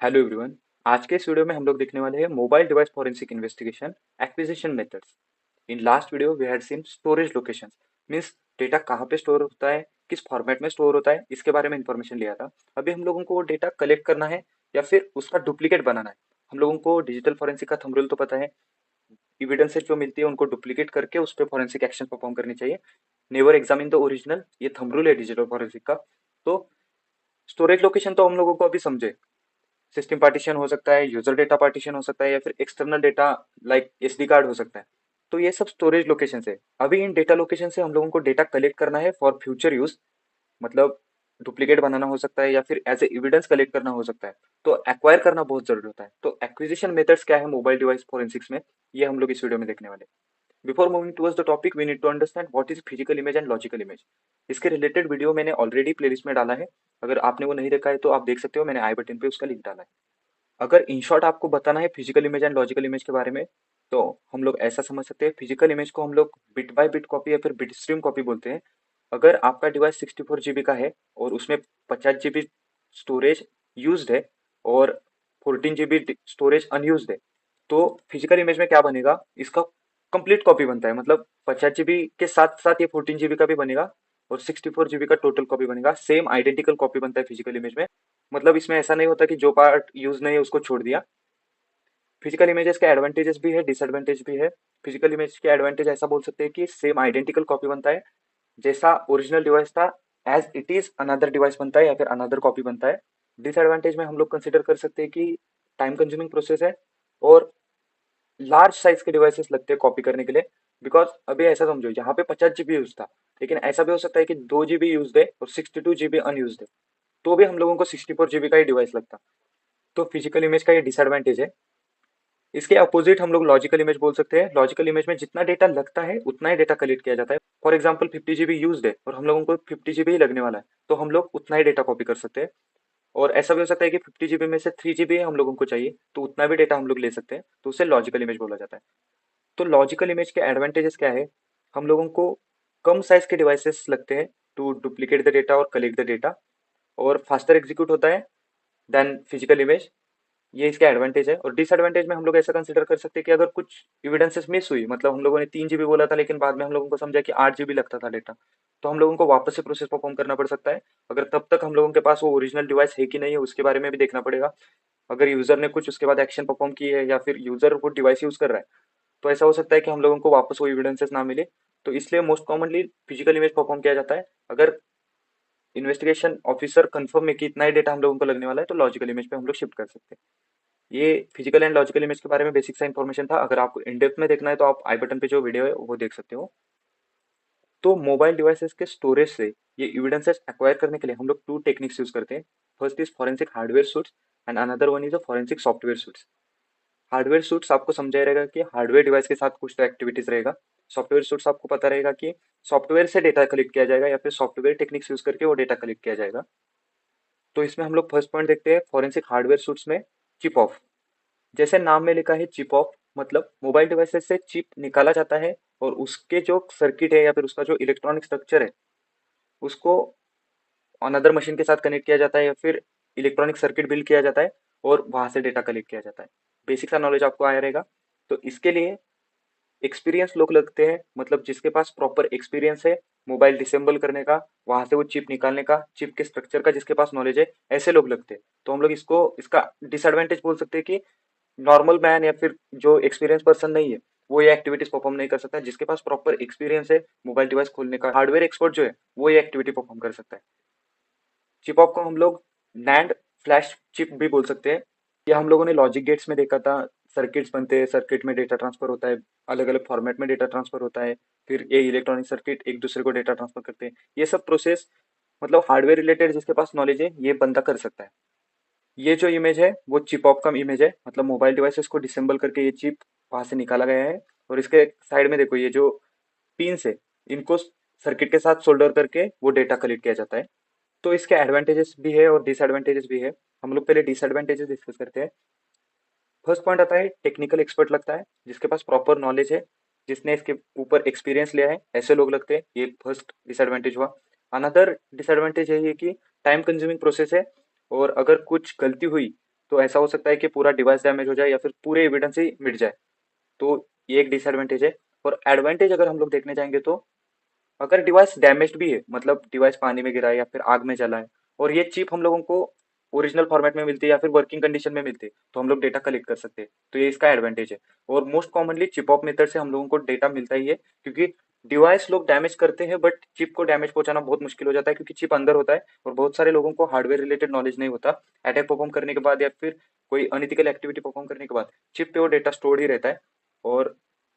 Hello everyone. आज के इस वीडियो में हम लोग देखने वाले हैं mobile device forensic investigation acquisition methods. In last video we had seen storage locations, means data कहाँ पे स्टोर होता है, किस फॉर्मेट में स्टोर होता है, इसके बारे में इंफॉर्मेशन लिया था। अभी हम लोगों को वो डेटा कलेक्ट करना है या फिर उसका डुप्लीकेट बनाना है। हम लोगों को डिजिटल फॉरेंसिक का थंब रूल तो पता है, एविडेंसेस जो मिलती है उनको डुप्लीकेट करके उस पर फॉरेंसिक एक्शन परफॉर्म करनी चाहिए। नेवर एग्जामिन द ओरिजिनल, ये थंब रूल है डिजिटल फॉरेंसिक का। तो स्टोरेज लोकेशन तो हम लोगों को अभी समझे, सिस्टम पार्टीशन हो सकता है, यूजर डेटा पार्टीशन हो सकता है, या फिर external data like SD card हो सकता है। तो ये सब स्टोरेज लोकेशन है। अभी इन डेटा लोकेशन से हम लोगों को डेटा कलेक्ट करना है फॉर फ्यूचर यूज, मतलब डुप्लीकेट बनाना हो सकता है या फिर एज ए एविडेंस कलेक्ट करना हो सकता है। तो एक्वायर करना बहुत जरूरी होता है। तो एक्विजिशन मेथड्स क्या है मोबाइल डिवाइस फोरेंसिक्स में, ये हम लोग इस वीडियो में देखने वाले हैं। Before moving towards the topic we need to understand what is physical image and logical image. इसके रिलेटेड वीडियो मैंने ऑलरेडी प्लेलिस्ट में डाला है, अगर आपने वो नहीं देखा है तो आप देख सकते हो, मैंने आई बटन पे उसका लिंक डाला है। अगर इन शॉर्ट आपको बताना है physical image and logical image के बारे में, तो हम लोग ऐसा समझ सकते हैं, फिजिकल इमेज को हम लोग बिट बाय बिट कॉपी या फिर बिट स्ट्रीम कॉपी बोलते हैं। अगर आपका डिवाइस 64 GB का है और उसमें 50 GB स्टोरेज यूज्ड है और 14 GB स्टोरेज अनयूज्ड है, तो फिजिकल इमेज में क्या बनेगा, इसका कंप्लीट कॉपी बनता है। मतलब 50 GB के साथ साथ ये 14 GB का भी बनेगा और 64 GB का टोटल कॉपी बनेगा, सेम आइडेंटिकल कॉपी बनता है फिजिकल इमेज में। मतलब इसमें ऐसा नहीं होता कि जो पार्ट यूज नहीं है उसको छोड़ दिया। फिजिकल इमेजेस के एडवांटेजेस भी है, डिसएडवांटेज भी है। फिजिकल इमेज के एडवांटेज ऐसा बोल सकते हैं कि सेम आइडेंटिकल कॉपी बनता है, जैसा ओरिजिनल डिवाइस था as it is another device बनता है या फिर अनदर कॉपी बनता है। डिसएडवांटेज में हम लोग कंसिडर कर सकते हैं कि टाइम कंज्यूमिंग प्रोसेस है और लार्ज साइज के डिवाइसेस लगते हैं कॉपी करने के लिए। बिकॉज अभी ऐसा समझो, यहाँ पे 50 GB यूज था, लेकिन ऐसा भी हो सकता है कि 2 GB यूज है और 62 GB अनयूज है, तो भी हम लोगों को 64 GB का ही डिवाइस लगता। तो फिजिकल इमेज का ये डिसएडवांटेज है। इसके अपोजिट हम लोग लॉजिकल इमेज बोल सकते हैं। लॉजिकल इमेज में जितना डेटा लगता है उतना ही डेटा कलेक्ट किया जाता है। फॉर एग्जाम्पल 50 GB यूज है और हम लोगों को 50 GB ही लगने वाला है, तो हम लोग उतना ही डेटा कॉपी कर सकते हैं। और ऐसा भी हो सकता है कि 50 GB में से 3 GB हम लोगों को चाहिए, तो उतना भी डेटा हम लोग ले सकते हैं, तो उसे लॉजिकल इमेज बोला जाता है। तो लॉजिकल इमेज के एडवांटेजेस क्या है, हम लोगों को कम साइज के डिवाइसेस लगते हैं टू डुप्लीकेट द डेटा और कलेक्ट द डेटा, और फास्टर एग्जीक्यूट होता है देन फिजिकल इमेज। ये इसका एडवांटेज है। और डिसएडवांटेज में हम लोग ऐसा कंसिडर कर सकते हैं कि अगर कुछ एविडेंसेस मिस हुई, मतलब हम लोगों ने 3 GB बोला था लेकिन बाद में हम लोगों को समझा कि 8 GB लगता था डेटा, तो हम लोगों को वापस से प्रोसेस परफॉर्म करना पड़ सकता है। अगर तब तक हम लोगों के पास वो ओरिजिनल डिवाइस है कि नहीं है उसके बारे में भी देखना पड़ेगा। अगर यूजर ने कुछ उसके बाद एक्शन परफॉर्म की है या फिर यूजर वो डिवाइस यूज कर रहा है, तो ऐसा हो सकता है कि हम लोगों को वापस वो एविडेंसेस ना मिले। तो इसलिए most commonly physical image perform किया जाता है। अगर इन्वेस्टिगेशन ऑफिसर कंफर्म है कि इतना ही डेटा हम लोगों को लगने वाला है, तो लॉजिकल इमेज पे हम लोग शिफ्ट कर सकते हैं। ये फिजिकल एंड लॉजिकल इमेज के बारे में बेसिक सा इन्फॉर्मेशन था। अगर आपको इन डेप्थ में देखना है तो आप आई बटन पे जो वीडियो है वो देख सकते हो। तो मोबाइल डिवाइसेस के स्टोरेज से ये एविडेंसेस एक्वायर करने के लिए हम लोग टू टेक्निक्स यूज करते हैं। First is forensic hardware suits and another one is a forensic software suits. Hardware suits आपको समझाया रहेगा कि हार्डवेयर डिवाइस के साथ कुछ तो एक्टिविटीज रहेगा। सॉफ्टवेयर सूट्स आपको पता रहेगा कि सॉफ्टवेयर से डेटा कलेक्ट किया जाएगा या फिर सॉफ्टवेयर टेक्निक्स यूज करके वो डेटा कलेक्ट किया जाएगा। तो इसमें हम लोग फर्स्ट पॉइंट देखते हैं फॉरेंसिक हार्डवेयर सूट्स में, चिप ऑफ। जैसे नाम में लिखा है चिप ऑफ, मतलब मोबाइल डिवाइसेस से चिप निकाला जाता है और उसके जो सर्किट है या फिर उसका जो इलेक्ट्रॉनिक स्ट्रक्चर है उसको अनदर मशीन के साथ कनेक्ट किया जाता है या फिर इलेक्ट्रॉनिक सर्किट बिल्ड किया जाता है और वहां से डेटा कलेक्ट किया जाता है। बेसिक सा नॉलेज आपको आया रहेगा। तो इसके लिए एक्सपीरियंस लोग लगते हैं, मतलब जिसके पास प्रॉपर एक्सपीरियंस है मोबाइल डिसेंबल करने का, वहां से वो चिप निकालने का, चिप के स्ट्रक्चर का जिसके पास नॉलेज है, ऐसे लोग लगते हैं। तो हम लोग इसको इसका डिसएडवांटेज बोल सकते हैं कि नॉर्मल मैन या फिर जो एक्सपीरियंस पर्सन नहीं है वो ये एक्टिविटीज परफॉर्म नहीं कर सकता। जिसके पास प्रॉपर एक्सपीरियंस है मोबाइल डिवाइस खोलने का, हार्डवेयर एक्सपर्ट जो है, वो ये एक्टिविटी परफॉर्म कर सकता है। चिप ऑफ को हम लोग नैंड फ्लैश चिप भी बोल सकते हैं। ये हम लोगों ने लॉजिक गेट्स में देखा था। सर्किट्स बनते हैं, सर्किट में डेटा ट्रांसफर होता है, अलग अलग फॉर्मेट में डेटा ट्रांसफर होता है, फिर ये इलेक्ट्रॉनिक सर्किट एक दूसरे को डेटा ट्रांसफर करते हैं। ये सब प्रोसेस मतलब हार्डवेयर रिलेटेड जिसके पास नॉलेज है ये बंदा कर सकता है। ये जो इमेज है वो चिप ऑफ का इमेज है, मतलब मोबाइल डिवाइसेस को डिसेंबल करके ये चिप वहां से निकाला गया है। और इसके साइड में देखो ये जो पिंस है, इनको सर्किट के साथ सोल्डर करके वो डेटा कलेक्ट किया जाता है। तो इसके एडवांटेजेस भी है और डिसएडवांटेजेस भी है। हम लोग पहले डिसएडवांटेजेस डिस्कस करते हैं। फर्स्ट पॉइंट आता है टेक्निकल एक्सपर्ट लगता है, जिसके पास प्रॉपर नॉलेज है, जिसने इसके ऊपर एक्सपीरियंस लिया है, ऐसे लोग लगते हैं। ये फर्स्ट डिसएडवांटेज हुआ। अनदर डिसएडवांटेज है ये कि टाइम कंज्यूमिंग प्रोसेस है, और अगर कुछ गलती हुई तो ऐसा हो सकता है कि पूरा डिवाइस डैमेज हो जाए या फिर पूरे एविडेंस ही मिट जाए। तो ये एक डिसएडवांटेज है। और एडवांटेज अगर हम लोग देखने जाएंगे तो अगर डिवाइस डैमेज्ड भी है, मतलब डिवाइस पानी में गिरा है या फिर आग में जला है, और ये चिप हम लोगों को ओरिजिनल फॉर्मेट में मिलती है या फिर वर्किंग कंडीशन में मिलती है, तो हम लोग डेटा कलेक्ट कर सकते हैं। तो ये इसका एडवांटेज है। और most commonly chip off method से हम लोगों को डेटा मिलता ही है, क्योंकि डिवाइस लोग डैमेज करते हैं बट चिप को डैमेज पहुंचाना बहुत मुश्किल हो जाता है, क्योंकि चिप अंदर होता है और बहुत सारे लोगों को हार्डवेयर रिलेटेड नॉलेज नहीं होता। अटैक परफॉर्म करने के बाद या फिर कोई अनइथिकल एक्टिविटी परफॉर्म करने के बाद चिप पे वो डेटा स्टोर्ड ही रहता है। और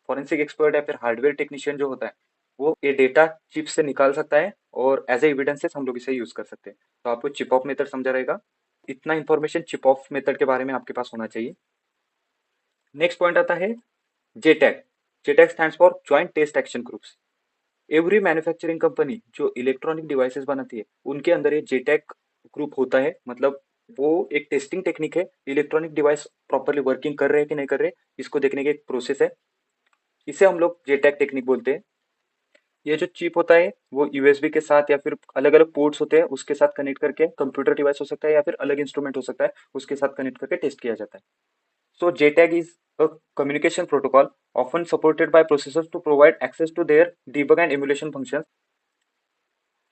फॉरेंसिक एक्सपर्ट या फिर हार्डवेयर टेक्नीशियन जो होता है वो ये डेटा चिप से निकाल सकता है और एज ए एविडेंसेस हम लोग इसे यूज कर सकते हैं। तो आपको चिप ऑफ मेथड समझा रहेगा। इतना इंफॉर्मेशन चिप ऑफ मेथड के बारे में आपके पास होना चाहिए। नेक्स्ट पॉइंट आता है JTAG. JTAG stands for joint test action groups. Every manufacturing company जो इलेक्ट्रॉनिक डिवाइसेस बनाती है उनके अंदर ये जेटैग ग्रुप होता है। मतलब वो एक टेस्टिंग टेक्निक है, इलेक्ट्रॉनिक डिवाइस प्रॉपरली वर्किंग कर रहे हैं कि नहीं कर रहे, इसको देखने की एक प्रोसेस है। इसे हम लोग जेटैग टेक्निक बोलते हैं। ये जो चिप होता है वो यूएसबी के साथ या फिर अलग अलग पोर्ट्स होते हैं उसके साथ कनेक्ट करके, कंप्यूटर डिवाइस हो सकता है या फिर अलग इंस्ट्रूमेंट हो सकता है, उसके साथ कनेक्ट करके टेस्ट किया जाता है। सो JTAG is a communication protocol often supported by processors to provide access to their debug and emulation functions.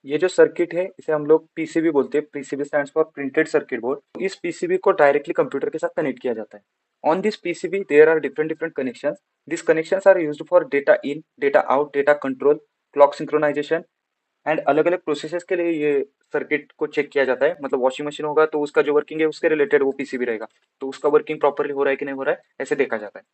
ये जो सर्किट है इसे हम लोग पीसीबी बोलते हैं। PCB stands for printed circuit board. इस पीसीबी को डायरेक्टली कंप्यूटर के साथ कनेक्ट किया जाता है। On this PCB there are different different connections. This connections are used for data in, data out, data control, clock synchronisation and अलग अलग processes के लिए ये सर्किट को चेक किया जाता है। मतलब वॉशिंग मशीन होगा तो उसका जो वर्किंग है उसके रिलेटेड वो पीसीबी रहेगा, तो उसका वर्किंग प्रॉपरली हो रहा है कि नहीं हो रहा है ऐसे देखा जाता है।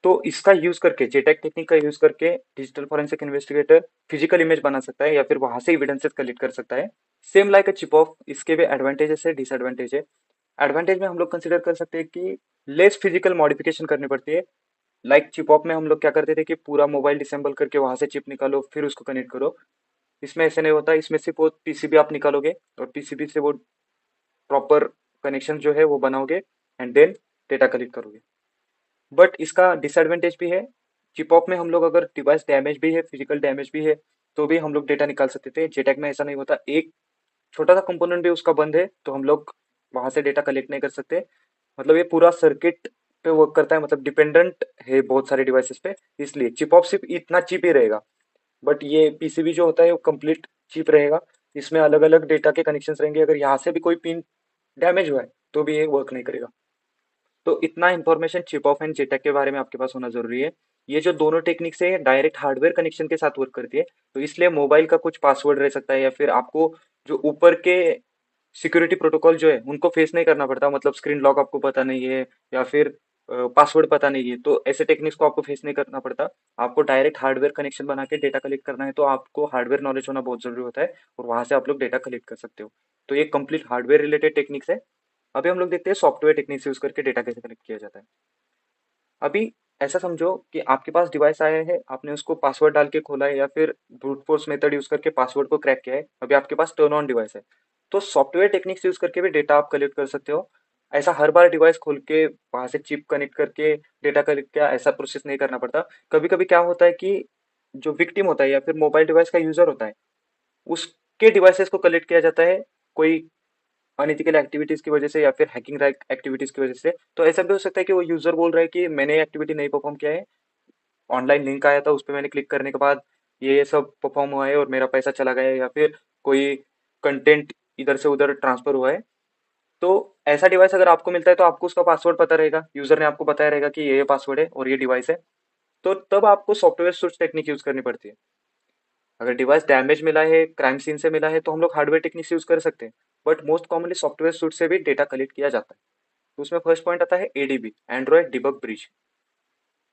तो इसका यूज करके, जेटेक टेक्निक का यूज करके digital forensic investigator physical image बना सकता है या फिर वहां से एविडेंसेस कलेक्ट कर सकता है। Same like a chip off, इसके भी एडवांटेजेस है डिसएडवांटेज है। एडवांटेज में हम लोग कंसिडर कर सकते हैं कि लेस फिजिकल मॉडिफिकेशन करनी पड़ती है। लाइक चिप ऑफ में हम लोग क्या करते थे कि पूरा मोबाइल डिसेंबल करके वहां से चिप निकालो फिर उसको कनेक्ट करो। इसमें ऐसे नहीं होता। इसमें सिर्फ वो पीसीबी आप निकालोगे और पीसीबी से वो प्रॉपर कनेक्शन जो है वो बनाओगे एंड देन डेटा कलेक्ट करोगे। बट इसका डिसएडवांटेज भी है। चिप ऑफ में हम लोग अगर डिवाइस डैमेज भी है, फिजिकल डैमेज भी है, तो भी हम लोग डेटा निकाल सकते थे। जेटेक में ऐसा नहीं होता। एक छोटा सा कंपोनेंट भी उसका बंद है तो हम लोग वहां से डेटा कलेक्ट नहीं कर सकते। मतलब ये पूरा सर्किट पे वर्क करता है, मतलब डिपेंडेंट है बहुत सारे डिवाइसेस पे, इसलिए चिप ऑफ सिर्फ इतना चिप ही रहेगा। बट ये पीसीबी जो होता है वो कंप्लीट चिप रहेगा। इसमें अलग अलग डेटा के कनेक्शन रहेंगे। अगर यहाँ से भी कोई पिन डैमेज हुआ है तो भी ये वर्क नहीं करेगा। तो इतना इंफॉर्मेशन चिप ऑफ एंड जेटेक के बारे में आपके पास होना जरूरी है। ये जो दोनों टेक्निक्स है डायरेक्ट हार्डवेयर कनेक्शन के साथ वर्क करती है, तो इसलिए मोबाइल का कुछ पासवर्ड रह सकता है या फिर आपको जो ऊपर के सिक्योरिटी प्रोटोकॉल जो है उनको फेस नहीं करना पड़ता। मतलब स्क्रीन लॉक आपको पता नहीं है या फिर पासवर्ड पता नहीं है, तो ऐसे टेक्निक्स को आपको फेस नहीं करना पड़ता। आपको डायरेक्ट हार्डवेयर कनेक्शन बना के डेटा कलेक्ट करना है, तो आपको हार्डवेयर नॉलेज होना बहुत जरूरी होता है और वहां से आप लोग डेटा कलेक्ट कर सकते हो। तो ये कंप्लीट हार्डवेयर रिलेटेड टेक्निक्स है। अभी हम लोग देखते हैं सॉफ्टवेयर टेक्निक्स यूज करके डेटा कैसे कलेक्ट किया जाता है। अभी ऐसा समझो कि आपके पास डिवाइस आया है, आपने उसको पासवर्ड डाल के खोला है या फिर ब्रूट फोर्स मेथड यूज करके पासवर्ड को क्रैक किया है। अभी आपके पास टर्न ऑन डिवाइस है, तो सॉफ्टवेयर टेक्निक्स यूज करके भी डेटा आप कलेक्ट कर सकते हो। ऐसा हर बार डिवाइस खोल के वहां से चिप कनेक्ट करके डेटा कलेक्ट किया, ऐसा प्रोसेस नहीं करना पड़ता। कभी कभी क्या होता है कि जो विक्टिम होता है या फिर मोबाइल डिवाइस का यूजर होता है उसके डिवाइसेस को कलेक्ट किया जाता है कोई अनइथिकल एक्टिविटीज की वजह से या फिर हैकिंग एक्टिविटीज की वजह से। तो ऐसा भी हो सकता है कि वो यूजर बोल रहा है कि मैंने एक्टिविटी नहीं परफॉर्म किया है, ऑनलाइन लिंक आया था उस पर मैंने क्लिक करने के बाद ये सब परफॉर्म हुआ है और मेरा पैसा चला गया है या फिर कोई कंटेंट इधर से उधर ट्रांसफर हुआ है। तो ऐसा डिवाइस अगर आपको मिलता है तो आपको उसका पासवर्ड पता रहेगा, यूजर ने आपको बताया रहेगा कि ये पासवर्ड है और ये डिवाइस है। तो तब आपको सॉफ्टवेयर स्विच टेक्निक यूज करनी पड़ती है। अगर डिवाइस डैमेज मिला है, क्राइम सीन से मिला है, तो हम लोग हार्डवेयर टेक्निक्स यूज कर सकते हैं। But most commonly software suit से भी डेटा कलेक्ट किया जाता है। तो उसमें फर्स्ट पॉइंट आता है ADB, Android debug bridge.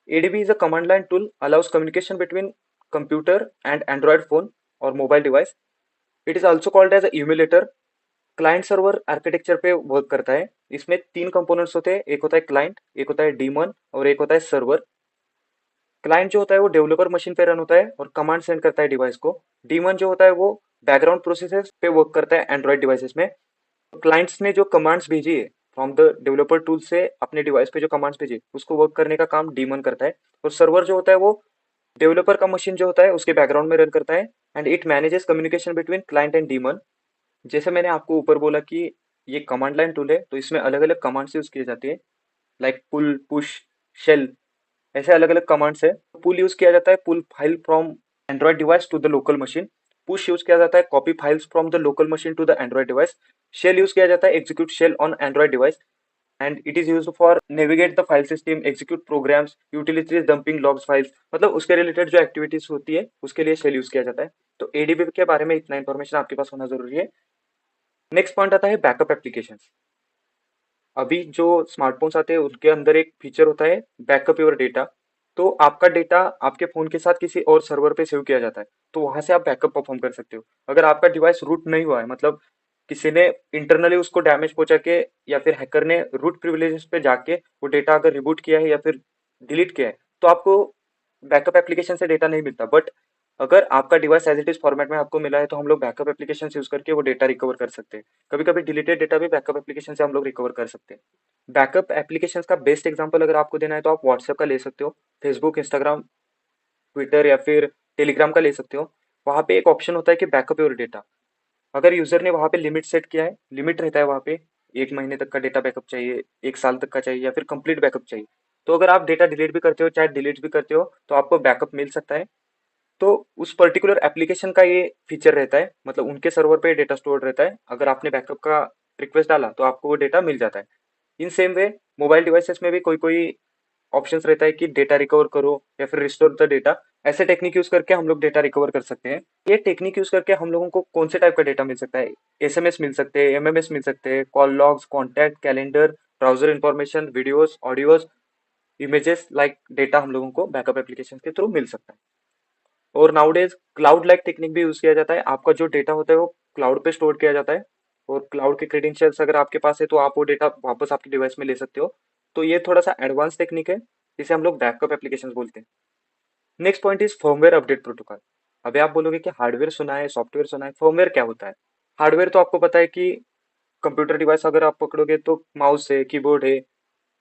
ADB is a command line tool allows communication between computer and Android phone or mobile device. It is also called as a emulator. Client server architecture पे work करता है। इसमें तीन components होते हैं, एक होता है क्लाइंट, एक होता है डीमन और एक होता है सर्वर। क्लाइंट जो होता है वो डेवलपर मशीन पे रन होता है और कमांड सेंड करता है डिवाइस को। डीमन जो होता है वो बैकग्राउंड प्रोसेसेस पे वर्क करता है एंड्रॉइड डिवाइसेस में। क्लाइंट्स ने जो कमांड्स भेजी है फ्रॉम द डेवलपर टूल से अपने डिवाइस पे जो कमांड्स भेजी उसको वर्क करने का काम डीमन करता है। और सर्वर जो होता है वो डेवलपर का मशीन जो होता है उसके बैकग्राउंड में रन करता है and it manages communication between client and demon. जैसे मैंने आपको ऊपर बोला कि ये कमांड लाइन टूल है, तो इसमें अलग अलग कमांड्स यूज किए जाते हैं, लाइक पुल, पुश, शेल, ऐसे अलग अलग कमांड्स है। पुल यूज किया जाता है, pull file from Android device to the local machine. Push use किया जाता है, copy files from the local machine to the Android device. Shell use किया जाता है, execute shell on Android device, and it is used for navigate the file system, execute programs, utilities, dumping logs files, मतलब उसके related जो activities होती है उसके लिए शेल यूज किया जाता है। तो एडीबी के बारे में इतना इंफॉर्मेशन आपके पास होना जरूरी है। नेक्स्ट पॉइंट आता है बैकअप एप्लीकेशन। अभी जो स्मार्टफोन्स आते हैं उनके अंदर एक फीचर होता है बैकअप योर डेटा। तो आपका डेटा आपके फोन के साथ किसी और सर्वर पे सेव किया जाता है, तो वहां से आप बैकअप परफॉर्म कर सकते हो। अगर आपका डिवाइस रूट नहीं हुआ है, मतलब किसी ने इंटरनली उसको डैमेज पहुंचा के या फिर हैकर ने रूट प्रिविलेजेस पे जाके वो डेटा अगर रिबूट किया है या फिर डिलीट किया है, तो आपको बैकअप एप्लीकेशन से डेटा नहीं मिलता। बट अगर आपका device as it is format में आपको मिला है, तो हम लोग बैकअप एप्लीकेशन यूज करके वो डेटा रिकवर कर सकते हैं। कभी कभी डिलीटेड डेटा भी बैकअप एप्लीकेशन से हम लोग रिकवर कर सकते हैं। बैकअप एप्लीकेशंस का बेस्ट एग्जांपल अगर आपको देना है तो आप व्हाट्सएप का ले सकते हो, फेसबुक, इंस्टाग्राम, ट्विटर या फिर टेलीग्राम का ले सकते हो। वहां पे एक ऑप्शन होता है कि बैकअप योर डेटा। अगर यूजर ने वहां पे लिमिट सेट किया है, लिमिट रहता है वहां पे, 1 महीने तक का डेटा बैकअप चाहिए, 1 साल तक का चाहिए या फिर कंप्लीट बैकअप चाहिए, तो अगर आप डेटा डिलीट भी करते हो चाहे डिलीट भी करते हो तो आपको बैकअप मिल सकता है। तो उस पर्टिकुलर एप्लीकेशन का ये फीचर रहता है, मतलब उनके सर्वर पे डेटा स्टोर रहता है, अगर आपने बैकअप का रिक्वेस्ट डाला तो आपको वो डेटा मिल जाता है। In same way mobile devices में भी कोई कोई ऑप्शंस रहता है कि डेटा रिकवर करो या फिर रिस्टोर द डेटा। ऐसे टेक्निक यूज करके हम लोग डेटा रिकवर कर सकते हैं। ये टेक्निक यूज करके हम लोगों को कौन से टाइप का डेटा मिल सकता है? एसएमएस मिल सकते हैं, एमएमएस मिल सकते हैं, call logs, contact, calendar, browser information, videos, audios, images, like data हम लोगों को बैकअप एप्लीकेशन के थ्रू मिल सकता है। और नाउडेज क्लाउड लाइक टेक्निक भी यूज किया जाता है। आपका जो डेटा होता है वो क्लाउड पे स्टोर किया जाता है, और क्लाउड के क्रेडेंशियल्स अगर आपके पास है तो आप वो डेटा वापस आपके डिवाइस में ले सकते हो। तो ये थोड़ा सा एडवांस टेक्निक है, जिसे हम लोग बैकअप एप्लीकेशन बोलते हैं। Next point is firmware update protocol. अभी आप बोलोगे कि हार्डवेयर सुना है, सॉफ्टवेयर सुना है, फर्मवेयर क्या होता है? हार्डवेयर तो आपको पता है कि कंप्यूटर डिवाइस अगर आप पकड़ोगे तो माउस है, कीबोर्ड है,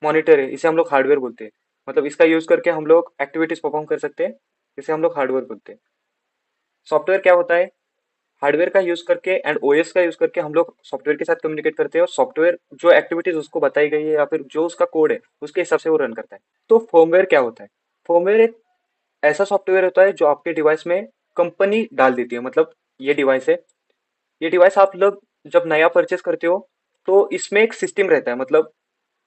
मॉनिटर है, इसे हम लोग हार्डवेयर बोलते हैं। मतलब इसका यूज करके हम लोग एक्टिविटीज परफॉर्म कर सकते हैं, इसे हम लोग हार्डवेयर बोलते हैं। सॉफ्टवेयर क्या होता है? हार्डवेयर का यूज करके एंड ओएस का यूज करके हम लोग सॉफ्टवेयर के साथ कम्युनिकेट करते हैं, और सॉफ्टवेयर जो एक्टिविटीज उसको बताई गई है या फिर जो उसका कोड है उसके हिसाब से वो रन करता है। तो फर्मवेयर क्या होता है? फर्मवेयर एक ऐसा सॉफ्टवेयर होता है जो आपके डिवाइस में कंपनी डाल देती है। मतलब ये डिवाइस है, ये डिवाइस आप लोग जब नया परचेस करते हो तो इसमें एक सिस्टम रहता है। मतलब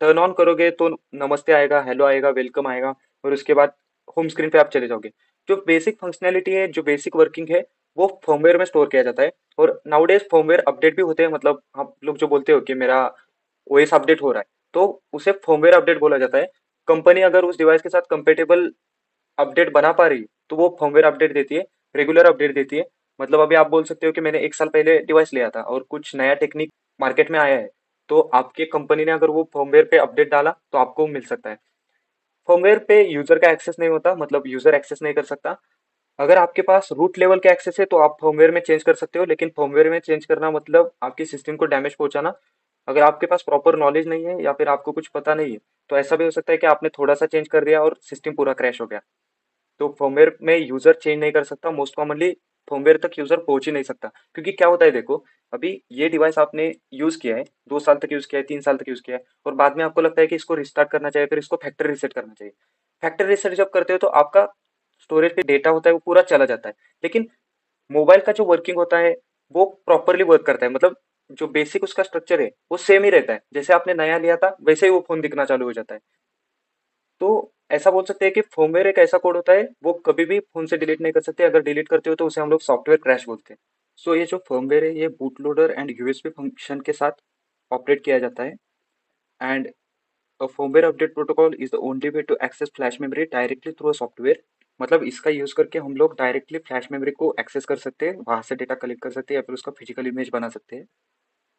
टर्न ऑन करोगे तो नमस्ते आएगा, हेलो आएगा, वेलकम आएगा, और उसके बाद होम स्क्रीन पे आप चले जाओगे। जो बेसिक फंक्शनैलिटी है, जो बेसिक वर्किंग है, वो फर्मवेयर में स्टोर किया जाता है। और नाउडेज फर्मवेयर अपडेट भी होते हैं। मतलब आप लोग जो बोलते हो कि मेरा ओएस अपडेट हो रहा है, तो उसे फर्मवेयर अपडेट बोला जाता है। कंपनी अगर उस डिवाइस के साथ कंपेटेबल अपडेट बना पा रही है तो वो फर्मवेयर अपडेट देती है, रेगुलर अपडेट देती है। मतलब अभी आप बोल सकते हो कि मैंने 1 साल पहले डिवाइस लिया था और कुछ नया टेक्निक मार्केट में आया है, तो आपके कंपनी ने अगर वो फर्मवेयर पे अपडेट डाला तो आपको मिल सकता है। फर्मवेयर पे यूजर का एक्सेस नहीं होता, मतलब यूजर एक्सेस नहीं कर सकता। अगर आपके पास रूट लेवल का एक्सेस है तो आप फर्मवेयर में चेंज कर सकते हो, लेकिन फर्मवेयर में चेंज करना मतलब आपके सिस्टम को डैमेज पहुंचाना। अगर आपके पास प्रॉपर नॉलेज नहीं है या फिर आपको कुछ पता नहीं है, तो ऐसा भी हो सकता है कि आपने थोड़ा सा चेंज कर दिया और सिस्टम पूरा क्रैश हो गया। तो फर्मवेयर में यूजर चेंज नहीं कर सकता, मोस्ट कॉमनली फर्मवेयर तक यूजर पहुंच ही नहीं सकता। क्योंकि क्या होता है, देखो, अभी ये डिवाइस आपने यूज किया है, 2 साल तक यूज किया है, 3 साल तक यूज किया है, और बाद में आपको लगता है कि इसको रिस्टार्ट करना चाहिए, फिर इसको फैक्ट्री रीसेट करना चाहिए। फैक्ट्री रीसेट जब करते हो तो आपका स्टोरेज पे डेटा होता है वो पूरा चला जाता है। लेकिन मोबाइल का जो वर्किंग होता है वो प्रॉपरली वर्क करता है। मतलब जो बेसिक उसका स्ट्रक्चर है वो सेम ही रहता है, जैसे आपने नया लिया था वैसे ही वो फोन दिखना चालू हो जाता है। तो ऐसा बोल सकते हैं कि फर्मवेयर एक ऐसा कोड होता है वो कभी भी फोन से डिलीट नहीं कर सकते। अगर डिलीट करते हो तो उसे हम लोग सॉफ्टवेयर क्रैश बोलते हैं। सो ये जो फर्मवेयर है ये boot loader and USB function के साथ ऑपरेट किया जाता है। And a firmware update protocol is the only way to access flash memory directly through a software. मतलब इसका यूज करके हम लोग डायरेक्टली फ्लैश मेमोरी को एक्सेस कर सकते हैं, वहां से डेटा कलेक्ट कर सकते हैं या फिर उसका फिजिकल इमेज बना सकते हैं।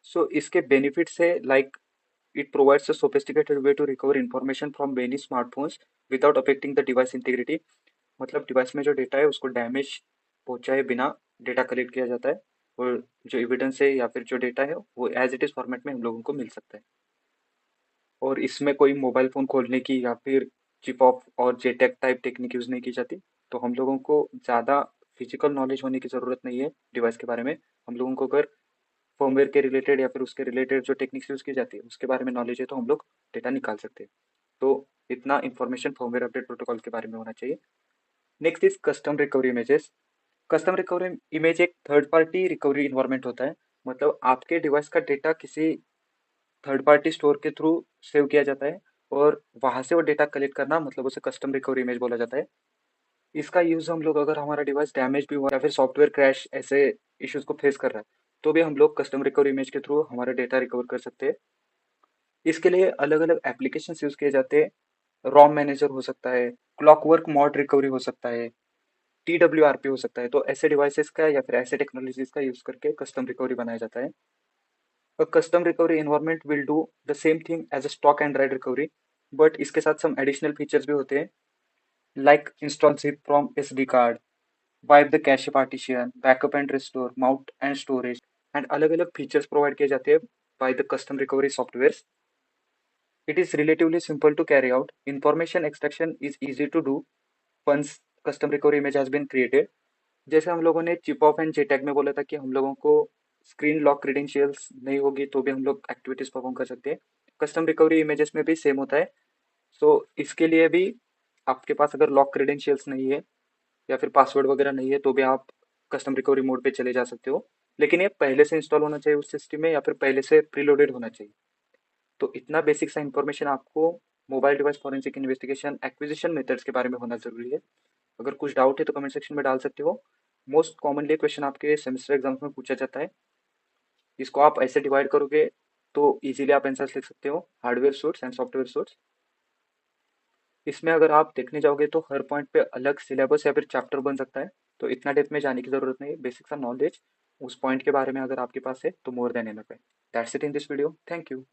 सो इसके बेनिफिट्स है, like it provides a sophisticated way to recover information from many smartphones without affecting the device integrity। मतलब डिवाइस में जो डेटा है उसको डैमेज पहुंचाए बिना डेटा कलेक्ट किया जाता है, और जो एविडेंस है या फिर जो डेटा है वो एज इट इज फॉर्मेट में हम लोगों को मिल सकता है। और इसमें कोई मोबाइल फोन खोलने की या फिर चिप ऑफ और जेटेक टाइप टेक्निक यूज नहीं की जाती। तो हम लोगों को ज़्यादा फिजिकल नॉलेज होने की ज़रूरत नहीं है डिवाइस के बारे में। हम लोगों को अगर फर्मवेयर के रिलेटेड या फिर उसके रिलेटेड जो टेक्निक्स यूज़ की जाती है उसके बारे में नॉलेज है तो हम लोग डेटा निकाल सकते हैं। तो इतना इन्फॉर्मेशन फर्मवेयर अपडेट प्रोटोकॉल के बारे में होना चाहिए। Next is custom recovery images. Custom recovery image एक थर्ड पार्टी रिकवरी इन्वायरमेंट होता है, मतलब आपके डिवाइस का डेटा किसी थर्ड पार्टी स्टोर के थ्रू सेव किया जाता है और वहां से वो डेटा कलेक्ट करना, मतलब उसे कस्टम रिकवरी इमेज बोला जाता है। इसका यूज हम लोग, अगर हमारा डिवाइस डैमेज भी हुआ या फिर सॉफ्टवेयर क्रैश ऐसे इश्यूज को फेस कर रहा है, तो भी हम लोग कस्टम रिकवरी इमेज के थ्रू हमारा डेटा रिकवर कर सकते हैं। इसके लिए अलग अलग एप्लीकेशन यूज किए जाते हैं। रॉम मैनेजर हो सकता है, क्लॉकवर्क मॉड रिकवरी हो सकता है, TWRP हो सकता है। तो ऐसे डिवाइसेस का या फिर ऐसे टेक्नोलॉजीज का यूज करके कस्टम रिकवरी बनाया जाता है। A custom recovery environment will do the same thing as a stock and write recovery, but इसके साथ some additional features भी होते हैं, like install zip from SD card, wipe the cache partition, backup and restore, mount and storage, and अलग अलग features provide किए जाते हैं by the custom recovery softwares. It is relatively simple to carry out. Information extraction is easy to do once custom recovery image has been created. जैसे हम लोगों ने chip off and जेटैग में बोला था कि हम लोगों को स्क्रीन लॉक क्रेडेंशियल्स नहीं होगी तो भी हम लोग एक्टिविटीज परफॉर्म कर सकते हैं। कस्टम रिकवरी इमेजेस में भी सेम होता है। सो इसके लिए भी आपके पास अगर लॉक क्रेडेंशियल्स नहीं है या फिर पासवर्ड वगैरह नहीं है तो भी आप कस्टम रिकवरी मोड पे चले जा सकते हो, लेकिन ये पहले से इंस्टॉल होना चाहिए उस सिस्टम में या फिर पहले से प्रीलोडेड होना चाहिए। तो इतना बेसिक सा इन्फॉर्मेशन आपको mobile device forensic investigation acquisition methods के बारे में होना जरूरी है। अगर कुछ डाउट है तो कमेंट सेक्शन में डाल सकते हो। मोस्ट कॉमनली क्वेश्चन आपके सेमेस्टर एग्जाम्स में पूछा जाता है। इसको आप ऐसे डिवाइड करोगे तो इजीली आप आंसर्स लिख सकते हो, hardware suits and software suits. इसमें अगर आप देखने जाओगे तो हर पॉइंट पे अलग सिलेबस या फिर चैप्टर बन सकता है, तो इतना डेप्थ में जाने की जरूरत नहीं है। बेसिक सा नॉलेज उस पॉइंट के बारे में अगर आपके पास है तो मोर देन इनफ है। That's it in this video, thank you.